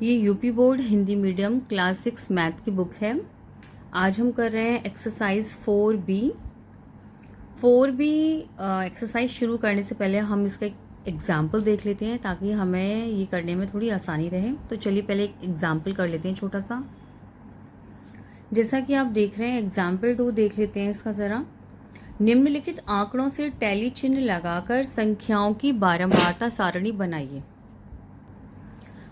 ये UP board Hindi medium class 6 math की book है। आज हम कर रहे हैं एक्सरसाइज 4B। 4B एक्सरसाइज शुरू करने से पहले हम इसका एक एग्जाम्पल देख लेते हैं ताकि हमें ये करने में थोड़ी आसानी रहे। तो चलिए पहले एक एग्जाम्पल कर लेते हैं छोटा सा। जैसा कि आप देख रहे हैं एग्जाम्पल 2 देख लेते हैं इसका ज़रा। निम्नलिखित आंकड़ों से टैली चिन्ह लगाकर संख्याओं की बारंबारता सारणी बनाइए।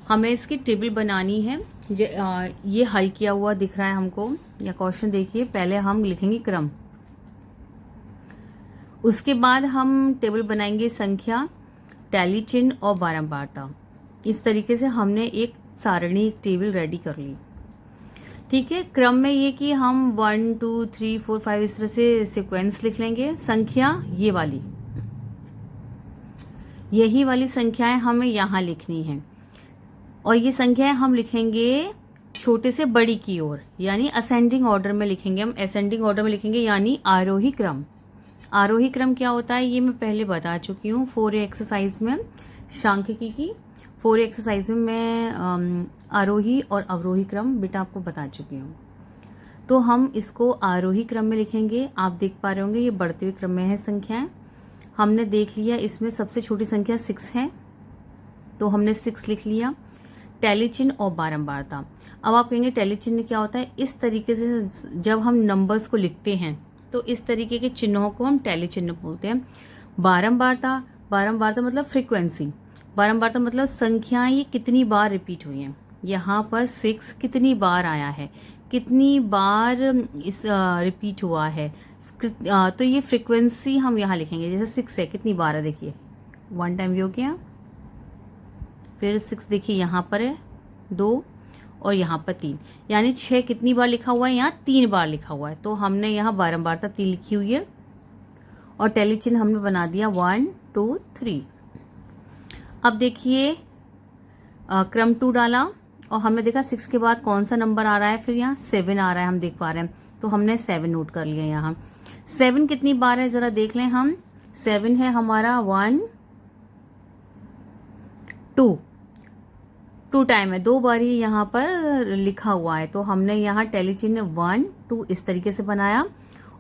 हमें इसकी टेबल बनानी है। ये हल किया हुआ दिख रहा है हमको या क्वेश्चन देखिए। पहले हम लिखेंगे क्रम, उसके बाद हम टेबल बनाएंगे संख्या, टैली चिन्ह और बारंबारता। इस तरीके से हमने एक सारणी, एक टेबल रेडी कर ली। ठीक है, क्रम में ये कि हम 1 2 3 4 5 इस तरह से सीक्वेंस लिख लेंगे। संख्या ये वाली, यही वाली संख्याएं हमें यहाँ लिखनी है और ये संख्याएं हम लिखेंगे छोटे से बड़ी की ओर, यानी असेंडिंग ऑर्डर में लिखेंगे। हम असेंडिंग ऑर्डर में लिखेंगे यानी आरोही क्रम। आरोही क्रम क्या होता है ये मैं पहले बता चुकी हूँ 4A एक्सरसाइज में, सांख्यिकी की 4A एक्सरसाइज में मैं आरोही और अवरोही क्रम बेटा आपको बता चुकी हूँ। तो हम इसको आरोही क्रम में लिखेंगे। आप देख पा रहे होंगे ये बढ़ते हुए क्रम में है संख्याएं। हमने देख लिया इसमें सबसे छोटी संख्या 6 है, तो हमने 6 लिख लिया। टैली चिन्ह और बारंबारता। अब आप कहेंगे टैली चिन्ह क्या होता है? इस तरीके से जब हम नंबर्स को लिखते हैं तो इस तरीके के चिन्हों को हम टैली चिन्ह बोलते हैं। बारंबारता, बारंबारता मतलब फ्रीक्वेंसी। बारंबारता मतलब संख्याएं ये कितनी बार रिपीट हुई हैं। यहाँ पर 6 कितनी बार आया है, कितनी बार इस रिपीट हुआ है, तो ये फ्रीक्वेंसी हम यहाँ लिखेंगे। जैसे 6 है, कितनी बार है देखिए, 1 टाइम भी हो गया। फिर 6 देखिए यहाँ पर है 2 और यहाँ पर 3, यानी 6 कितनी बार लिखा हुआ है? यहाँ 3 बार लिखा हुआ है। तो हमने यहाँ बारंबारता 3 लिखी हुई है और टैली चिन्ह हमने बना दिया 1 2 3। अब देखिए क्रम 2 डाला और हमने देखा 6 के बाद कौन सा नंबर आ रहा है, फिर यहाँ 7 आ रहा है, हम देख पा रहे हैं। तो हमने 7 नोट कर लिया। यहाँ 7 कितनी बार है जरा देख लें हम। 7 है हमारा 1 2 टाइम है, 2 बार ही यहाँ पर लिखा हुआ है। तो हमने यहाँ टैली चिन्ह 1 2 इस तरीके से बनाया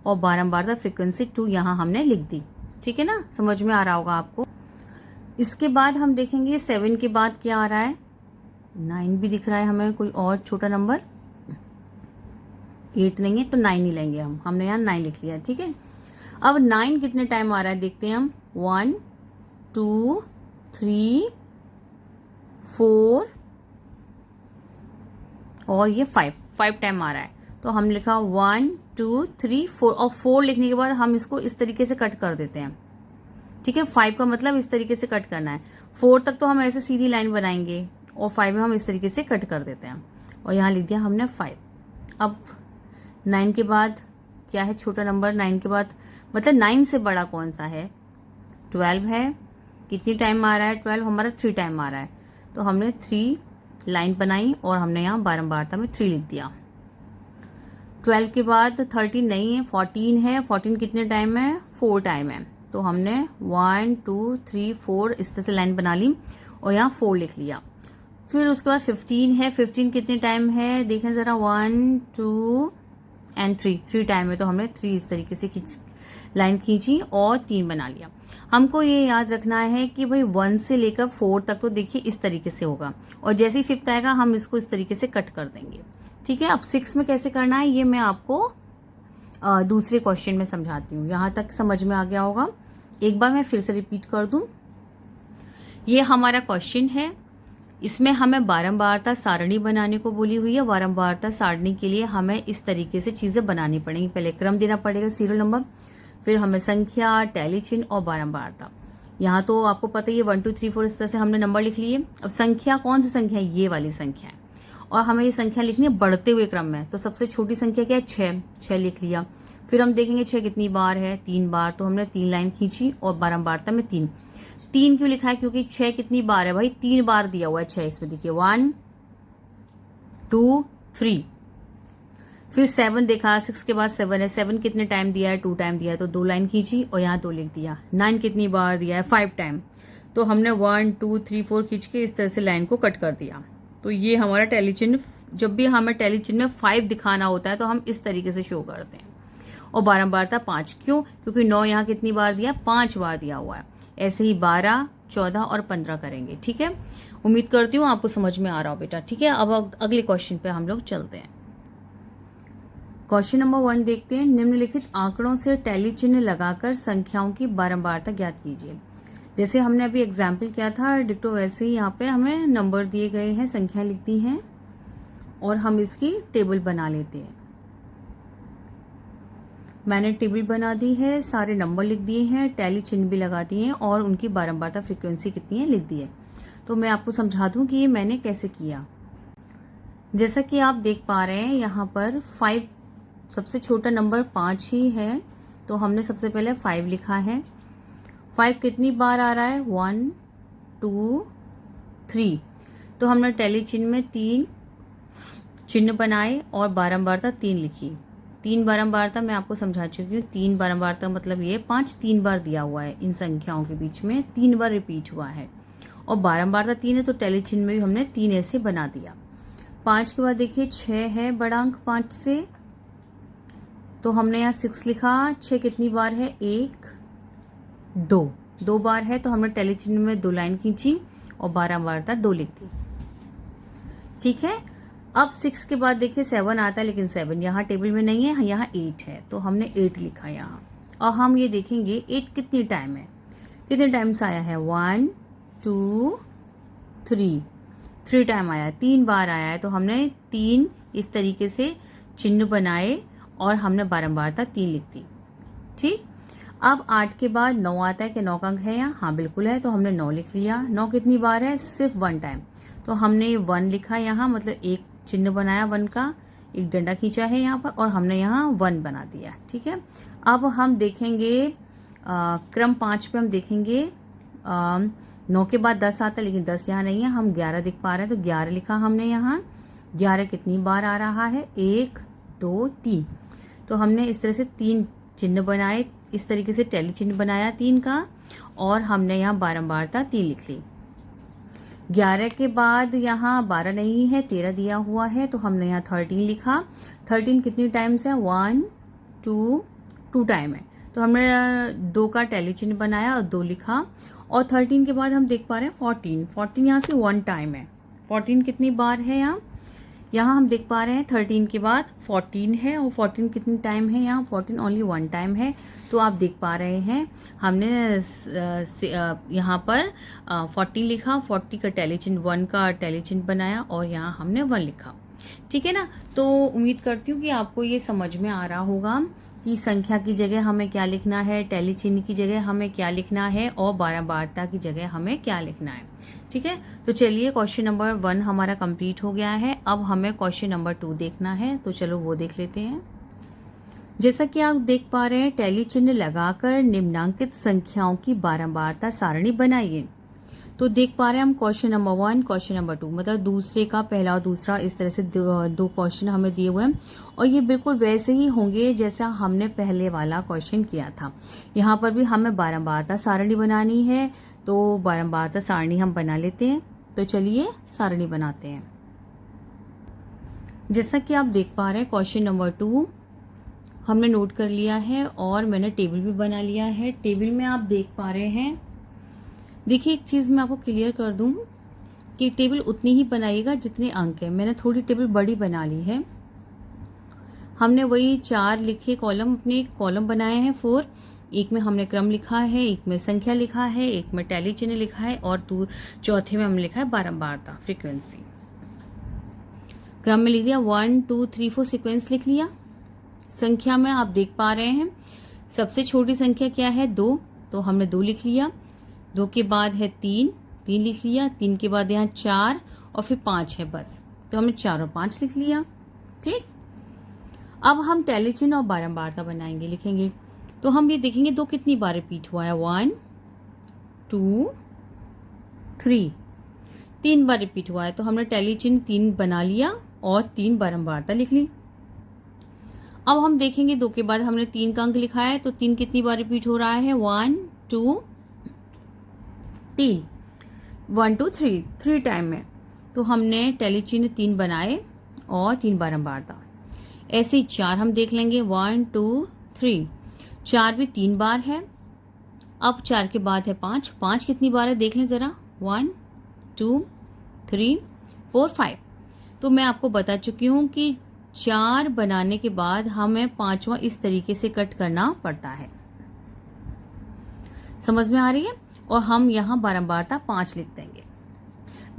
और बारंबारता फ्रीक्वेंसी 2 यहाँ हमने लिख दी। ठीक है ना, समझ में आ रहा होगा आपको। इसके बाद हम देखेंगे 7 के बाद क्या आ रहा है। 9 भी दिख रहा है हमें, कोई और छोटा नंबर। 8 नहीं है तो 9 ही लेंगे हम। हमने यहाँ 9 लिख लिया। ठीक है, अब 9 कितने टाइम आ रहा है देखते हैं हम। 1 2 3 4 और ये 5 टाइम आ रहा है। तो हम लिखा 1 2 3 4 और 4 लिखने के बाद हम इसको इस तरीके से कट कर देते हैं। ठीक है, 5 का मतलब इस तरीके से कट करना है। 4 तक तो हम ऐसे सीधी लाइन बनाएंगे और 5 में हम इस तरीके से कट कर देते हैं और यहाँ लिख दिया हमने 5। अब 9 के बाद क्या है छोटा नंबर? 9 के बाद मतलब 9 से बड़ा कौन सा है? 12 है। कितनी टाइम आ रहा है? 12 हमारा 3 टाइम आ रहा है। तो हमने 3 लाइन बनाई और हमने यहाँ बारंबारता में 3 लिख दिया। 12 के बाद 13 नहीं है, 14 है। 14 कितने टाइम है? 4 टाइम है। तो हमने 1 2 3 4 इस तरह से लाइन बना ली और यहाँ 4 लिख लिया। फिर उसके बाद 15 है। 15 कितने टाइम है देखें जरा। 1 2 एंड 3 टाइम है। तो हमने 3 इस तरीके से लाइन खींची और 3 बना लिया। हमको ये याद रखना है कि भाई 1 से लेकर 4 तक तो देखिए इस तरीके से होगा और जैसे ही 5th आएगा हम इसको इस तरीके से कट कर देंगे। ठीक है, अब 6 में कैसे करना है ये मैं आपको दूसरे क्वेश्चन में समझाती हूँ। यहाँ तक समझ में आ गया होगा। एक बार मैं फिर से रिपीट कर दूं। ये हमारा क्वेश्चन है, इसमें हमें बारंबारता सारणी बनाने को बोली हुई है। बारंबारता सारणी के लिए हमें इस तरीके से चीजें बनानी पड़ेंगी। पहले क्रम देना पड़ेगा, सीरियल नंबर, फिर हमें संख्या, टैली चिन्ह और बारंबारता। यहाँ तो आपको पता ही है 1 2 3 4 इस तरह से हमने नंबर लिख लिए। अब संख्या कौन सी संख्या है? ये वाली संख्या है और हमें ये संख्या लिखनी है बढ़ते हुए क्रम में। तो सबसे छोटी संख्या क्या है? 6 लिख लिया। फिर हम देखेंगे 6 कितनी बार है? 3 बार। तो हमने 3 लाइन खींची और बारंबारता में 3 क्यों लिखा है? क्योंकि 6 कितनी बार है भाई? 3 बार दिया हुआ है 6 इसमें। देखिए 1 2 3। फिर 7 देखा, 6 के बाद 7 है। 7 कितने टाइम दिया है? 2 टाइम दिया है। तो 2 लाइन खींची और यहाँ 2 लिख दिया। 9 कितनी बार दिया है? 5 टाइम। तो हमने 1 2 3 4 खींच के इस तरह से लाइन को कट कर दिया। तो ये हमारा टैली चिन्ह, जब भी हमें टैली चिन्ह में 5 दिखाना होता है तो हम इस तरीके से शो करते हैं। और बारंबारता 5, क्यों? क्योंकि 9 यहाँ कितनी बार दिया? 5 बार दिया हुआ है। ऐसे ही 12, 14 और 15 करेंगे। ठीक है, उम्मीद करती हूँ आपको समझ में आ रहा हो बेटा। ठीक है, अब अगले क्वेश्चन पे हम लोग चलते हैं। क्वेश्चन नंबर 1 देखते हैं। निम्नलिखित आंकड़ों से टैली चिन्ह लगाकर संख्याओं की बारंबारता ज्ञात कीजिए। जैसे हमने अभी एग्जाम्पल किया था डिक्टो, वैसे ही यहाँ पे हमें नंबर दिए गए हैं, संख्या लिख दी हैं और हम इसकी टेबल बना लेते हैं। मैंने टेबल बना दी है, सारे नंबर लिख दिए हैं, टैली चिन्ह भी लगा दिए हैं और उनकी बारंबारता फ्रीक्वेंसी कितनी है लिख दी है। तो मैं आपको समझा दूं कि ये मैंने कैसे किया। जैसा कि आप देख पा रहे हैं यहाँ पर 5, सबसे छोटा नंबर 5 ही है, तो हमने सबसे पहले 5 लिखा है। 5 कितनी बार आ रहा है? 1, 2, 3। तो हमने टैली चिन्ह में 3 चिन्ह बनाए और बारंबारता 3 लिखी। 3 बारंबारता मैं आपको समझा चुकी हूँ। 3 बारंबारता मतलब ये 5 3 बार दिया हुआ है, इन संख्याओं के बीच में 3 बार रिपीट हुआ है और बारंबारता 3 है, तो टैली चिन्ह में भी हमने 3 ऐसे बना दिया। 5 के बाद देखिए 6 है बड़ा अंक 5 से, तो हमने यहाँ 6 लिखा। 6 कितनी बार है? 1, 2 बार है, तो हमने टैली चिन्ह में 2 लाइन खींची और बारंबारता 2 लिख दी। ठीक है, अब 6 के बाद देखिए 7 आता है, लेकिन 7 यहाँ टेबल में नहीं है, यहाँ 8 है, तो हमने 8 लिखा यहाँ। और हम ये देखेंगे 8 कितनी टाइम है, कितने टाइम से आया है? 1, 2, 3 टाइम आया, 3 बार आया है, तो हमने 3 इस तरीके से चिन्ह बनाए और हमने बारंबारता 3 लिख दी। ठीक, अब 8 के बाद 9 आता है कि 9 का अंक है यहाँ? हाँ बिल्कुल है, तो हमने 9 लिख लिया। 9 कितनी बार है? सिर्फ 1 टाइम, तो हमने 1 लिखा यहाँ, मतलब एक चिन्ह बनाया 1 का, एक डंडा खींचा है यहाँ पर और हमने यहाँ 1 बना दिया। ठीक है, अब हम देखेंगे क्रम 5 पे हम देखेंगे 9 के बाद 10 आता है, लेकिन 10 यहाँ नहीं है, हम 11 दिख पा रहे हैं, तो 11 लिखा हमने यहाँ। 11 कितनी बार आ रहा है? 1, 2, 3, तो हमने इस तरह से 3 चिन्ह बनाए, इस तरीके से टैली चिन्ह बनाया 3 का और हमने यहाँ बारंबारता 3 लिख ली। 11 के बाद यहाँ 12 नहीं है, 13 दिया हुआ है, तो हमने यहाँ 13 लिखा। 13 कितनी टाइम्स है? 1, 2 टाइम है, तो हमने 2 का टैली चिन्ह बनाया और 2 लिखा। और 13 के बाद हम देख पा रहे हैं 14 यहाँ से 1 टाइम है। 14 कितनी बार है यहाँ? यहाँ हम देख पा रहे हैं 13 के बाद 14 है और 14 कितनी टाइम है यहाँ? 14 ओनली 1 टाइम है। तो आप देख पा रहे हैं हमने यहाँ पर 40 लिखा, 40 का टैली चिन्ह 1 का टैली चिन्ह बनाया और यहाँ हमने 1 लिखा। ठीक है ना, तो उम्मीद करती हूँ कि आपको ये समझ में आ रहा होगा कि संख्या की जगह हमें क्या लिखना है, टैली चिन्ह की जगह हमें क्या लिखना है और बारंबारता की जगह हमें क्या लिखना है। ठीक है, तो चलिए क्वेश्चन नंबर 1 हमारा कंप्लीट हो गया है। अब हमें क्वेश्चन नंबर 2 देखना है, तो चलो वो देख लेते हैं। जैसा कि आप देख पा रहे हैं, टैली चिन्ह लगाकर निम्नांकित संख्याओं की बारंबारता सारणी बनाइए। तो देख पा रहे हैं हम क्वेश्चन नंबर 1, क्वेश्चन नंबर 2, मतलब दूसरे का पहला और दूसरा, इस तरह से 2 क्वेश्चन हमें दिए हुए हैं और ये बिल्कुल वैसे ही होंगे जैसा हमने पहले वाला क्वेश्चन किया था। यहाँ पर भी हमें बारंबारता सारणी बनानी है, तो बारंबारता सारणी हम बना लेते हैं। तो चलिए सारणी बनाते हैं। जैसा कि आप देख पा रहे हैं क्वेश्चन नंबर 2 हमने नोट कर लिया है और मैंने टेबल भी बना लिया है। टेबल में आप देख पा रहे हैं, देखिए एक चीज़ मैं आपको क्लियर कर दूं कि टेबल उतनी ही बनाइएगा जितने अंक हैं। मैंने थोड़ी टेबल बड़ी बना ली है। हमने वही 4 लिखे कॉलम, अपने कॉलम बनाए हैं 4, एक में हमने क्रम लिखा है, एक में संख्या लिखा है, एक में टैली चिन्ह लिखा है और चौथे में हमने लिखा है बारंबारता फ्रीक्वेंसी। क्रम में लिख दिया 1, 2, 3, 4 सीक्वेंस लिख लिया। संख्या में आप देख पा रहे हैं सबसे छोटी संख्या क्या है? 2, तो हमने 2 लिख लिया। 2 के बाद है 3 लिख लिया। 3 के बाद यहाँ 4 और फिर 5 है बस, तो हमने 4 और 5 लिख लिया। ठीक, अब हम टैली चिन्ह और बारंबारता बनाएंगे, लिखेंगे। तो हम ये देखेंगे 2 कितनी बार रिपीट हुआ है? 1, 2, 3, 3 बार रिपीट हुआ है, तो हमने टैली चिन्ह 3 बना लिया और 3 बारंबारता लिख ली। अब हम देखेंगे 2 के बाद हमने 3 का अंक लिखा है, तो 3 कितनी बार रिपीट हो रहा है? 1, 2, 3, 1, 2, 3 टाइम में, तो हमने टैली चिन्ह 3 बनाए और 3 बारंबार था। ऐसे ही 4 हम देख लेंगे, 1 2 3, 4 भी 3 बार है। अब 4 के बाद है 5, 5 कितनी बार है देख लें ज़रा, 1 2 3 4 5। तो मैं आपको बता चुकी हूँ कि 4 बनाने के बाद हमें 5वां इस तरीके से कट करना पड़ता है। समझ में आ रही है? और हम यहाँ बारंबारता 5 लिख देंगे।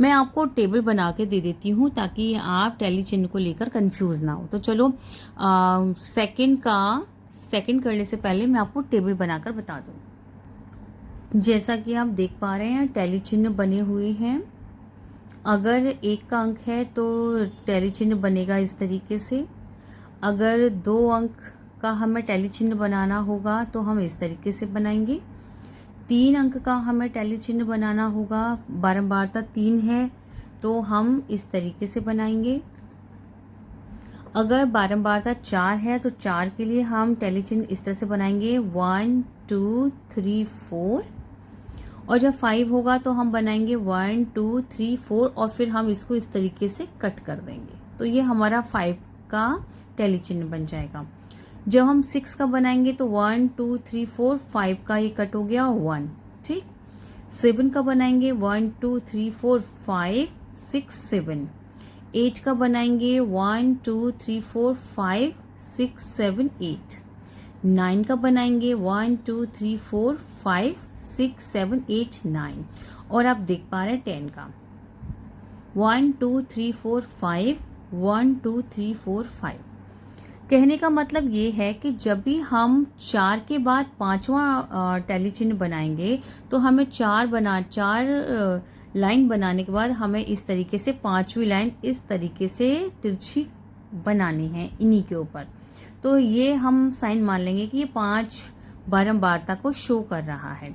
मैं आपको टेबल बना के दे देती हूँ ताकि आप टैली चिन्ह को लेकर कंफ्यूज ना हो। तो चलो सेकंड करने से पहले मैं आपको टेबल बनाकर बता दूँ। जैसा कि आप देख पा रहे हैं टैली चिन्ह बने हुए हैं। अगर 1 का अंक है तो टैली चिन्ह बनेगा इस तरीके से। अगर 2 अंक का हमें टैली चिन्ह बनाना होगा तो हम इस तरीके से बनाएंगे। 3 अंक का हमें टैली चिन्ह बनाना होगा, बारंबारता 3 है तो हम इस तरीके से बनाएंगे। अगर बारंबारता 4 है तो 4 के लिए हम टैली चिन्ह इस तरह से बनाएंगे, 1 2 3 4। और जब 5 होगा तो हम बनाएंगे 1 2 3 4 और फिर हम इसको इस तरीके से कट कर देंगे। तो ये हमारा 5 का टैली चिन्ह बन जाएगा। जब हम 6 का बनाएंगे तो 1 2 3 4, 5 का ये कट हो गया 1, ठीक। 7 का बनाएंगे 1 2 3 4 5 6 7। 8 का बनाएंगे 1 2 3 4 5 6 7 8। 9 का बनाएंगे 1 2 3 4 5 6 7 8 9। और आप देख पा रहे हैं 10 का 1 2 3 4 5 1 2 3 4 5। कहने का मतलब ये है कि जब भी हम 4 के बाद 5वां टैली चिन्ह बनाएंगे तो हमें 4 लाइन बनाने के बाद हमें इस तरीके से 5वीं लाइन इस तरीके से तिरछी बनानी है इन्हीं के ऊपर। तो ये हम साइन मान लेंगे कि ये 5 बारंबारता को शो कर रहा है।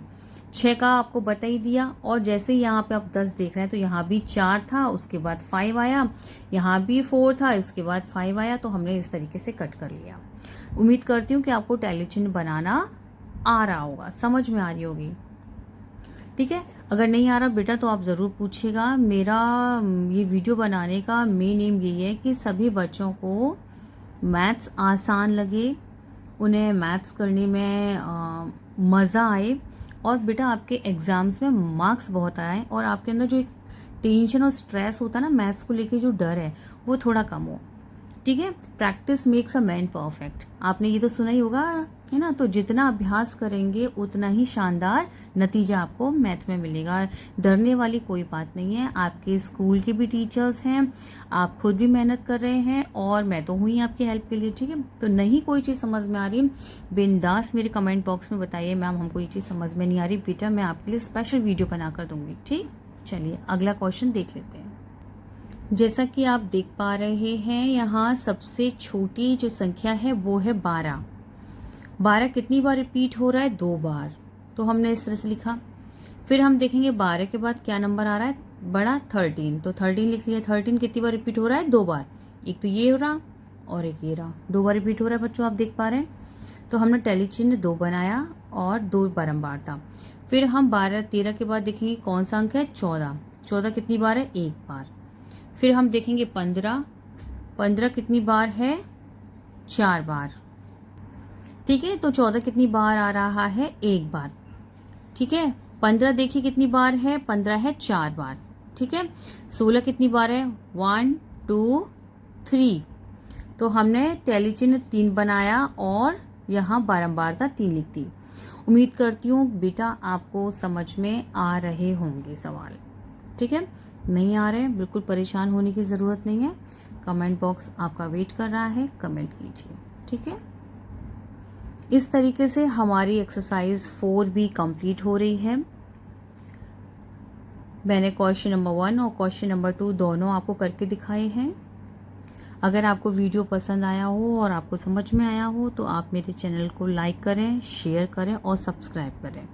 6 का आपको बता ही दिया। और जैसे यहाँ पे आप 10 देख रहे हैं तो यहाँ भी 4 था, उसके बाद 5 आया, यहाँ भी 4 था, उसके बाद 5 आया, तो हमने इस तरीके से कट कर लिया। उम्मीद करती हूँ कि आपको टैली चिन्ह बनाना आ रहा होगा, समझ में आ रही होगी, ठीक है। अगर नहीं आ रहा बेटा तो आप ज़रूर पूछिएगा। मेरा ये वीडियो बनाने का मेन एम यही है कि सभी बच्चों को मैथ्स आसान लगे, उन्हें मैथ्स करने में मज़ा आए और बेटा आपके एग्ज़ाम्स में मार्क्स बहुत आए और आपके अंदर जो एक टेंशन और स्ट्रेस होता है ना मैथ्स को लेके, जो डर है वो थोड़ा कम हो, ठीक है। Practice makes a man perfect, आपने ये तो सुना ही होगा, है ना। तो जितना अभ्यास करेंगे उतना ही शानदार नतीजा आपको मैथ में मिलेगा। डरने वाली कोई बात नहीं है। आपके स्कूल के भी टीचर्स हैं, आप खुद भी मेहनत कर रहे हैं और मैं तो हूँ ही आपकी हेल्प के लिए, ठीक है। तो नहीं कोई चीज़ समझ में आ रही बिंदास मेरे कमेंट बॉक्स में बताइए मैम हमको ये चीज़ समझ में नहीं आ रही, बेटा मैं आपके लिए स्पेशल वीडियो बना कर दूंगी, ठीक। चलिए अगला क्वेश्चन देख लेते हैं। जैसा कि आप देख पा रहे हैं यहाँ सबसे छोटी जो संख्या है वो है 12। 12 कितनी बार रिपीट हो रहा है, 2 बार, तो हमने इस तरह से लिखा। फिर हम देखेंगे 12 के बाद क्या नंबर आ रहा है, बड़ा 13, तो 13 लिख लिया। 13 कितनी बार रिपीट हो रहा है, 2 बार, एक तो ये हो रहा और एक ये रहा, 2 बार रिपीट हो रहा है बच्चों, आप देख पा रहे हैं। तो हमने टैली चिन्ह 2 बनाया और 2 बारंबार था। फिर हम 12 13 के बाद देखेंगे कौन सा अंक है, 14। 14 कितनी बार है, 1 बार। फिर हम देखेंगे 15, 15 कितनी बार है, 4 बार, ठीक है। तो 14 कितनी बार आ रहा है, 1 बार, ठीक है। 15 देखिए कितनी बार है, 15 है 4 बार, ठीक है। 16 कितनी बार है, 1 2 3, तो हमने टैली चिन्ह 3 बनाया और यहाँ बारंबारता 3 लिख दी। उम्मीद करती हूँ बेटा आपको समझ में आ रहे होंगे सवाल, ठीक है। नहीं आ रहे हैं बिल्कुल परेशान होने की ज़रूरत नहीं है, कमेंट बॉक्स आपका वेट कर रहा है, कमेंट कीजिए, ठीक है। इस तरीके से हमारी एक्सरसाइज 4 भी कंप्लीट हो रही है। मैंने क्वेश्चन नंबर 1 और क्वेश्चन नंबर 2 दोनों आपको करके दिखाए हैं। अगर आपको वीडियो पसंद आया हो और आपको समझ में आया हो तो आप मेरे चैनल को लाइक करें, शेयर करें और सब्सक्राइब करें,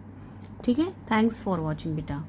ठीक है। थैंक्स फॉर वॉचिंग बेटा।